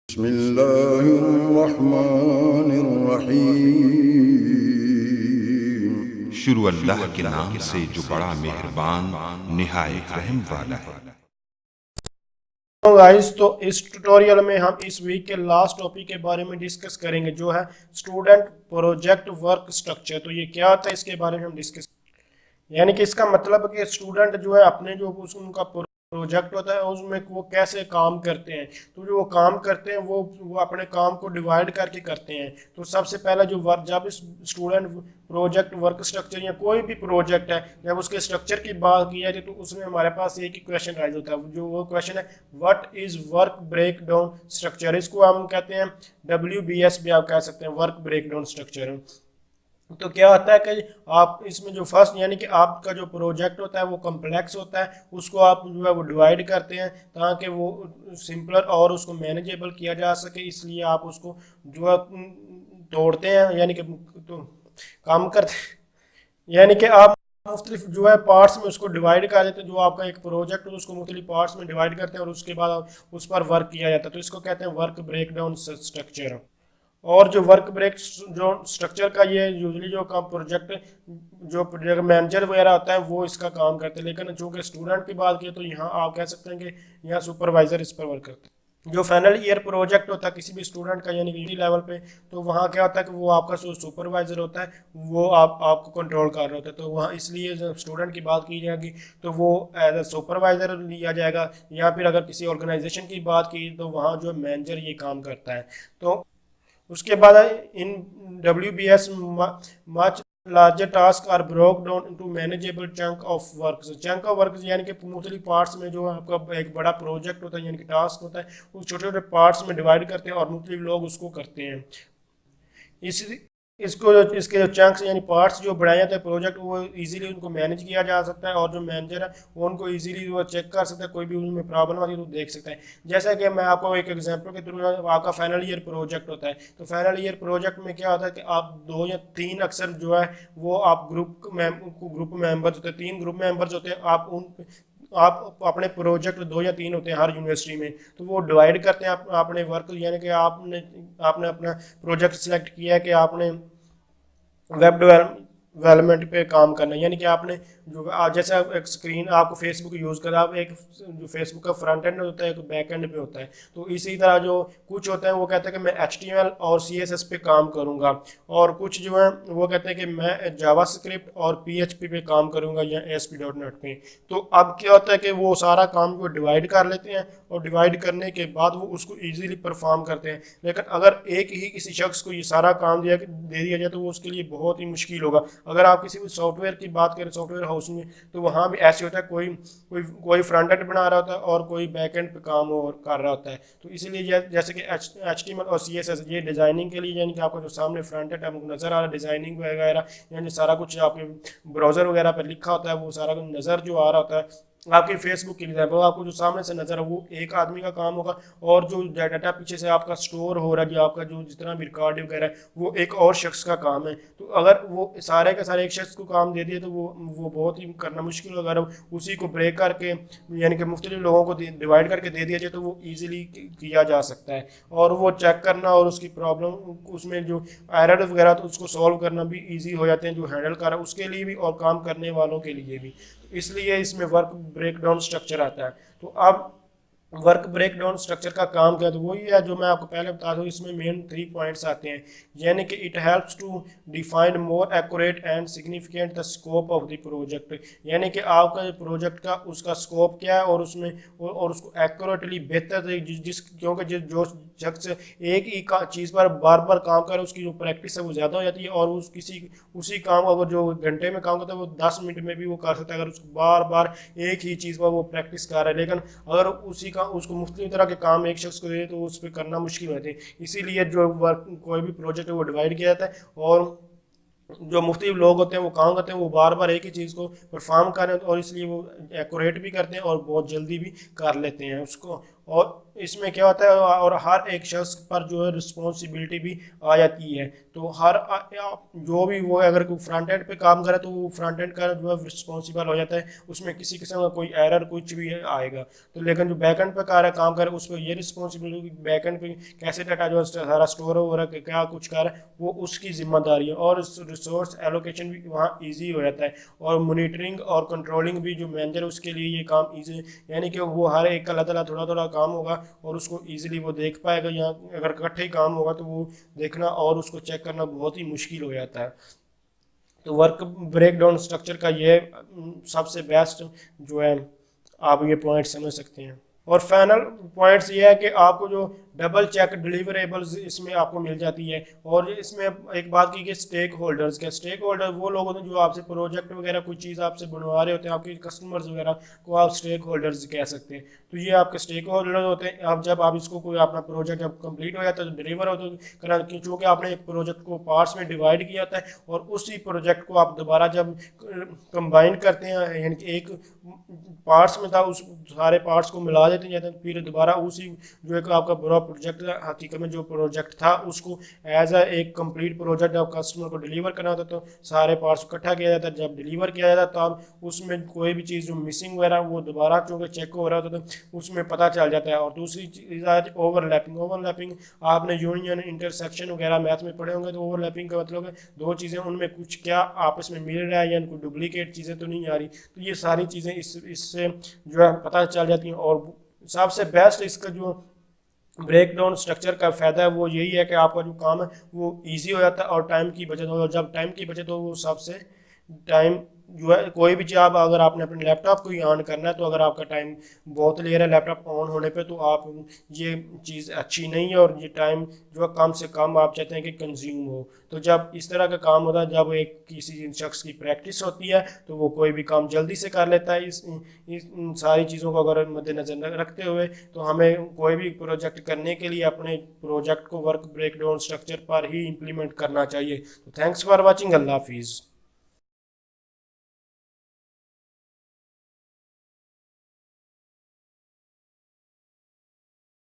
बिस्मिल्लाहिर्रहमानिर्रहीम। शुरू अल्लाह के नाम से जो बड़ा मेहरबान निहायत रहम वाला है। तो गाइस, तो इस ट्यूटोरियल में हम इस वीक के लास्ट टॉपिक के बारे में डिस्कस करेंगे, जो है स्टूडेंट प्रोजेक्ट वर्क स्ट्रक्चर। तो ये क्या होता है, इसके बारे में हम डिस्कस, यानी कि इसका मतलब है कि स्टूडेंट जो है अपने जो उनका प्रोजेक्ट होता है उसमें वो कैसे काम करते हैं। तो जो वो काम करते हैं वो अपने काम को डिवाइड करके करते हैं। तो सबसे पहला जो वर्क, जब स्टूडेंट प्रोजेक्ट वर्क स्ट्रक्चर या कोई भी प्रोजेक्ट है, जब उसके स्ट्रक्चर की बात की जाए तो उसमें हमारे पास एक ही क्वेश्चन राइज होता है, जो वो क्वेश्चन है what is work break down structure. इसको हम कहते हैं WBS भी आप कह सकते हैं, वर्क ब्रेक डाउन स्ट्रक्चर। तो क्या होता है कि आप इसमें जो फर्स्ट, यानी कि आपका जो प्रोजेक्ट होता है वो कम्प्लेक्स होता है, उसको आप जो है वो डिवाइड करते हैं ताकि वो सिंपलर और उसको मैनेजेबल किया जा सके। इसलिए आप उसको जो है तोड़ते हैं, यानी कि तो काम करते हैं, यानी कि आप मुख्तलिफ जो है पार्ट्स में उसको डिवाइड कर देते हैं। जो आपका एक प्रोजेक्ट है उसको मुख्तलिफ पार्ट्स में डिवाइड करते हैं और उसके बाद उस पर वर्क किया जाता है। तो इसको कहते हैं वर्क ब्रेक डाउन स्ट्रक्चर। और जो वर्क ब्रेक जो स्ट्रक्चर का, ये यूजली जो काम प्रोजेक्ट जो प्रोजेक्ट मैनेजर वगैरह होता है वो इसका काम करते हैं, लेकिन चूंकि स्टूडेंट की बात की तो यहाँ आप कह सकते हैं कि यहाँ सुपरवाइजर इस पर वर्क करते हैं। जो फाइनल ईयर प्रोजेक्ट होता है किसी भी स्टूडेंट का, यानी कि लेवल पे, तो वहाँ क्या होता है कि वो आपका जो सुपरवाइजर होता है वो आपको कंट्रोल कर रहा होता है। तो वहाँ इसलिए जब स्टूडेंट की बात की जाएगी तो वो एज ए सुपरवाइजर लिया जाएगा, या फिर अगर किसी ऑर्गेनाइजेशन की बात की तो वहाँ जो मैनेजर ये काम करता है। तो उसके बाद in WBS much larger task are broke down into manageable chunk of work. Chunk of work यानी कि मुख्तलिफ पार्ट्स में जो आपका एक बड़ा प्रोजेक्ट होता है, यानी कि टास्क होता है, उस छोटे छोटे पार्ट्स में डिवाइड करते हैं और मुख्तलिफ लोग उसको करते हैं। इस इसको इसके जो चंक्स यानी पार्ट्स जो बढ़ाए जाते हैं प्रोजेक्ट, वो इजीली उनको मैनेज किया जा सकता है और जो मैनेजर है वो उनको इजीली वो चेक कर सकता है, कोई भी उनमें प्रॉब्लम आती है तो देख सकता है। जैसा कि मैं आपको एक एग्जांपल के थ्रू, आपका फाइनल ईयर प्रोजेक्ट होता है, तो फाइनल ईयर प्रोजेक्ट में क्या होता है कि आप 2 या 3 अक्सर जो है वो आप ग्रुप मेंबर्स होते हैं, 3 ग्रुप मेंबर्स होते हैं। आप अपने प्रोजेक्ट 2 या 3 होते हैं हर यूनिवर्सिटी में, तो वो डिवाइड करते हैं अपने वर्क, यानी कि आपने आपने अपना प्रोजेक्ट सिलेक्ट किया है कि आपने वेब डेवलपमेंट पे काम करना है, यानी कि आपने जो जैसे एक स्क्रीन आपको फेसबुक यूज़ कर, आप एक जो फेसबुक का फ्रंट एंड होता है, एक बैक एंड पे होता है। तो इसी तरह जो कुछ होते हैं वो कहते हैं कि मैं HTML और CSS पे काम करूँगा, और कुछ जो है वो कहते हैं कि मैं जावास्क्रिप्ट और PHP पे काम करूँगा या ASP.NET पे। तो अब क्या होता है कि वो सारा काम को डिवाइड कर लेते हैं और डिवाइड करने के बाद वो उसको ईजिली परफॉर्म करते हैं। लेकिन अगर एक ही किसी शख्स को ये सारा काम दे दिया जाए तो वो उसके लिए बहुत ही मुश्किल होगा। अगर आप किसी भी सॉफ्टवेयर की बात करें, सॉफ्टवेयर हाउस में, तो वहाँ भी ऐसे होता है, कोई फ्रंट एंड बना रहा होता है और कोई बैक एंड पे काम और कर रहा होता है। तो इसीलिए जैसे कि HTML और CSS ये डिज़ाइनिंग के लिए, यानी कि आपका जो सामने फ्रंट एंड आपको नज़र आ रहा है, डिज़ाइनिंग वगैरह, यानी सारा कुछ आपके ब्राउज़र वगैरह पर लिखा होता है, वो सारा कुछ नज़र जो आ रहा होता है आपके फेसबुक की एग्जाम्पल, आपको जो सामने से नजर है वो एक आदमी का काम होगा, और जो डाटा पीछे से आपका स्टोर हो रहा है, जो आपका जो जितना भी रिकॉर्ड वगैरह है, वो एक और शख्स का काम है। तो अगर वो सारे का सारे एक शख्स को काम दे दिए तो वो बहुत ही करना मुश्किल होगा। अगर उसी को ब्रेक करके, यानी कि मुख्तलिफ लोगों को डिवाइड करके दे दिया जाए तो वो ईजिली किया जा सकता है, और वो चेक करना और उसकी प्रॉब्लम, उसमें जो एरर वगैरह तो उसको सॉल्व करना भी ईजी हो जाते हैं, जो हैंडल कर रहा है उसके लिए भी और काम करने वालों के लिए भी। इसलिए इसमें वर्क ब्रेकडाउन स्ट्रक्चर आता है। तो अब वर्क ब्रेकडाउन स्ट्रक्चर का काम क्या है, तो वही है जो मैं आपको पहले बता दूं। इसमें मेन 3 पॉइंट्स आते हैं, यानी कि it helps to define more accurate and significant the scope of the project, यानी कि आपका जो प्रोजेक्ट का उसका स्कोप क्या है और उसमें और उसको एक्यूरेटली बेहतर क्योंकि जो शख्स एक ही चीज़ पर बार बार काम करे उसकी जो प्रैक्टिस है वो ज़्यादा हो जाती है, और उसी काम को अगर जो घंटे में काम करता है वो 10 मिनट में भी वो कर सकता है, अगर उसको बार बार एक ही चीज़ पर वो प्रैक्टिस कर रहा है। लेकिन अगर उसको मुख्तलिफ तरह के काम एक शख्स को दे तो उस पर करना मुश्किल होते हैं। इसीलिए जो वर्क कोई भी प्रोजेक्ट है वो डिवाइड किया जाता है, और जो मुख्तलिफ लोग होते हैं वो काम करते हैं, वो बार बार एक ही चीज़ को परफॉर्म कर रहे हैं, और इसलिए वो एक्यूरेट भी करते हैं और बहुत जल्दी भी कर लेते हैं उसको। और इसमें क्या होता है और हर एक शख्स पर जो है रिस्पॉन्सिबिलिटी भी आ जाती है। तो जो भी वो अगर कोई फ्रंट एंड पे काम करे तो वो फ्रंट एंड का जो है रिस्पॉन्सिबल हो जाता है, उसमें किसी किस्म का कोई एरर कुछ भी आएगा। तो लेकिन जो बैक एंड पे काम करे उस पर ये रिस्पॉन्सिबिलिटी बैक एंड पे कैसे डाटा जो सारा स्टोर हो रहा है, क्या कुछ कर रहा है, वो उसकी जिम्मेदारी है। और रिसोर्स एलोकेशन भी वहाँ ईजी हो जाता है, और मोनिटरिंग और कंट्रोलिंग भी जो मैनेजर है उसके लिए ये काम ईजी, यानी कि वो हर एक का अल्लाह ताला थोड़ा थोड़ा काम होगा और उसको ईजिली वो देख पाएगा। यहाँ अगर इकट्ठे ही काम होगा तो वो देखना और उसको चेक करना बहुत ही मुश्किल हो जाता है। तो वर्क ब्रेकडाउन स्ट्रक्चर का ये सबसे बेस्ट जो है आप ये पॉइंट समझ सकते हैं। और फाइनल पॉइंट्स ये है कि आपको जो डबल चेक डिलीवरेबल्स इसमें आपको मिल जाती है। और इसमें एक बात की कि स्टेक होल्डर्स के, स्टेक होल्डर वो लोग होते हैं जो आपसे प्रोजेक्ट वगैरह कोई चीज़ आपसे बनवा रहे होते हैं, आपके कस्टमर्स वगैरह को आप स्टेक होल्डर्स कह सकते हैं। तो ये आपके स्टेक होल्डर होते हैं। अब जब आप इसको कोई अपना प्रोजेक्ट जब कंप्लीट हो जाता है तो डिलीवर होता है, क्योंकि आपने एक प्रोजेक्ट को पार्ट्स में डिवाइड किया था और उसी प्रोजेक्ट को आप दोबारा जब कंबाइन करते हैं, यानी कि एक पार्ट्स में था उस सारे पार्ट्स को मिला देते हैं, फिर दोबारा उसी जो एक आपका बड़ा प्रोजेक्ट हकीकत में जो प्रोजेक्ट था उसको एज एक कंप्लीट प्रोजेक्ट जब कस्टमर को डिलीवर करना होता तो सारे पार्ट्स इकट्ठा किया जाता है। जब डिलीवर किया जाता तो अब उसमें कोई भी चीज़ जो मिसिंग वगैरह वो दोबारा चूँकि चेक हो रहा होता तो उसमें पता चल जाता है। और दूसरी चीज़ आज ओवरलैपिंग। ओवरलैपिंग आपने यूनियन इंटरसेक्शन वगैरह मैथ में पढ़े होंगे। तो ओवरलैपिंग का मतलब है दो चीज़ें उनमें कुछ क्या आपस में मिल रहा है या कोई डुप्लीकेट चीज़ें तो नहीं आ रही। तो ये सारी चीज़ें इससे जो है पता चल जाती हैं। और सबसे बेस्ट इसका जो ब्रेक डाउन स्ट्रक्चर का फ़ायदा है वो यही है कि आपका जो काम है वो इजी हो जाता है और टाइम की बचत हो। जब टाइम की बचत हो वो सबसे टाइम जो है कोई भी चीज़ अगर आपने अपने लैपटॉप को ही ऑन करना है तो अगर आपका टाइम बहुत ले रहा है लैपटॉप ऑन होने पे तो आप ये चीज़ अच्छी नहीं है और ये टाइम जो है कम से कम आप चाहते हैं कि कंज्यूम हो। तो जब इस तरह का काम होता है, जब एक किसी शख्स की प्रैक्टिस होती है तो वो कोई भी काम जल्दी से कर लेता है। इस सारी चीज़ों को अगर मद्देनजर रखते हुए तो हमें कोई भी प्रोजेक्ट करने के लिए अपने प्रोजेक्ट को वर्क ब्रेकडाउन स्ट्रक्चर पर ही इम्प्लीमेंट करना चाहिए। तो थैंक्स फॉर वॉचिंग। अल्लाह हाफिज़।